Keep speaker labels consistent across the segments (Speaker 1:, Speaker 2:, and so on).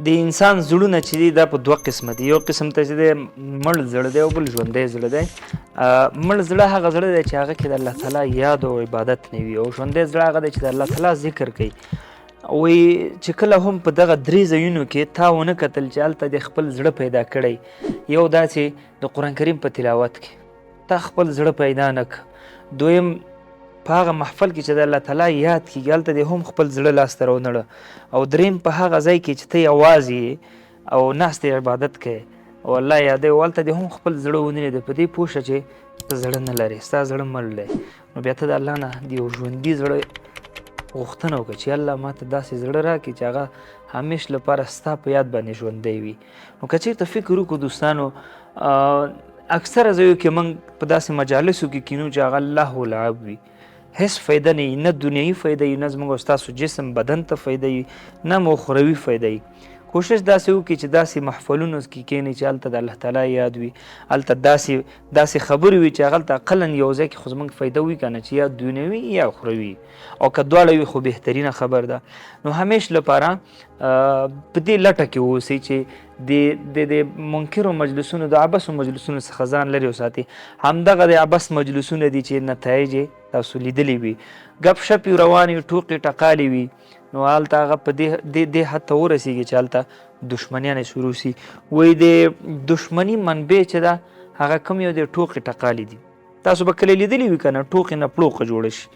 Speaker 1: د انسان زړونه چې دي دا په دوه قسمه دي. یو قسم ته چې دی مړ زړه دی او بل ژوندی زړه دی. مړ زړه هغه زړه دی چې هغه کې د الله تعالی یاد او عبادت نه وي، او ژوندی زړه هغه دی چې د الله تعالی ذکر کوي. وایي چې کله هم په دغه درې ځایونو کې تا ونه کتل چې هلته د خپل زړه پیدا کړی، یو دا چې د قرآن کریم په تلاوت کې تا خپل زړه پیدا نه که، دویم په هغه محفل کې چې د الله تعالی یاد کېږي هلته دې هم خپل زړه لاسته رانهړه، او دریم په هغه ځای کې چې ته یوازې یې او ناست عبادت کوې او الله یادوي، او هلته دې هم خپل زړه ونه لیده. په دې پوه شه چې ته زړه نه لرې، ستا زړه مړ دی. نو بیا ته د الله نه د یو ژوندي زړه غوښتنه وکړه چې الله ما ته داسې زړه راکړي چې هغه همیش لپاره ستا په یاد باندې ژوندی وي. نو که چېرته فکر وکړو دوستانو، اکثره ځایو کې موږ په داسې مجالسو کې کینو چې هغه لهو لعب وي، هیڅ فایده نه وي، نه دنیوي فایده وي، نه زموږ او ستاسو جسم بدن ته فایده وي، نه مو اخروي فایده وي. کوشش داسې وکړي چې داسې محفلونو کې کښېنئ چې هلته د الله تعالی یاد وي، هلته داسې خبرې وي چې هغلته اقلا یو ځای کې خو زموږ فایده وي که نه، چې یا دنیوي یا اخروي، او که دواړه وي خو بهترینه خبر ده. نو همیش لپاره په دې لټه کې واوسئ چې د منکرو مجلسونو د عبثو مجلسونو څخه ځان لرې وساتئ. همدغه د عبث مجلسونه دي چې نتایج یې تاسو لیدلی وي، ګپ شپ یې روانې وي، ټوقې ټقالې وي، نو هلته هغه په دې حد ته ورسېږي چې هلته دشمنیانې شروع سي. وایي د دشمني منبع چې ده هغه کوم یو د ټوقې ټقالې دي. تاسو به کله لیدلي وي که نه، ټوقې نه پړوقه جوړه شي،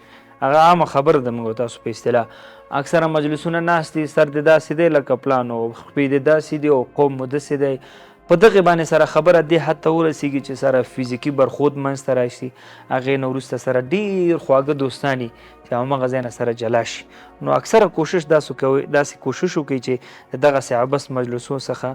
Speaker 1: هغه عامه خبره ده موږ تاسو په اصطلاح. اکثره مجلسونه ناست دي، سر د داسې دی لکه پلان، او خپې د داسې دي، او قوم مو داسې دی. په دغې باندې سره خبره دې حد ته ورسېږي چې سره فزیکي برخود منځته راشي، هغې نه وروسته سره ډېر خواږه دوستان دي چې همغه ځای نه سره جلا شي. نو اکثره کوشش داسې کوشش وکړئ چې د دغسې عبث مجلسو څخه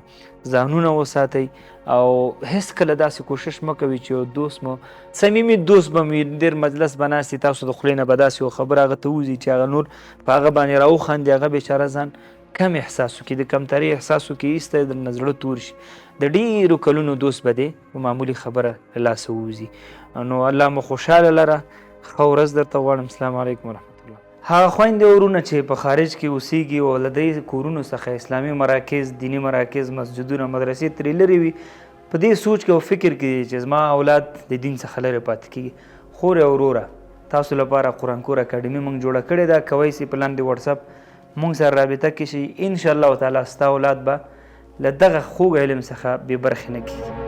Speaker 1: ځانونه وساتئ، او هېڅ کله داسې کوشش مه کوئ چې یو دوست مو صمیمي دوست به مو ډېر مجلس به ناست تاسو د خولې نه به داسې یو خبره هغه ته وځي چې هغه نور په هغه باندې راوخاندي، هغه بیچاره ځان کم احساس وکړي، د کمترۍ احساس وکړي، ایسته یې درنه زړه تور شي، د ډېرو کلونو دوست به دی په معمولي خبره له لاسه ووځي. نو الله مو خوشحاله لره. ښه ورځ درته غواړم. السلام علیکم ورحمت الله. هغه خویندې ورونه چې په خارج کې اوسېږي او له دې کورونو څخه اسلامي مراکز، دیني مراکز، مسجدونه، مدرسې ترې لرې وي، په دې سوچ کې او فکر کې چې زما اولاد د دین څخه لرې پاتې کېږي، خورې او وروره تاسو لپاره قرآن کور اکاډمي موږ جوړه کړې ده. کوی سي په لاندې وټساپ موږ سره رابطه کې شي، انشاءالله تعالی ستا اولاد به له دغه خوږ علم څخه بې برخې نه کېږي.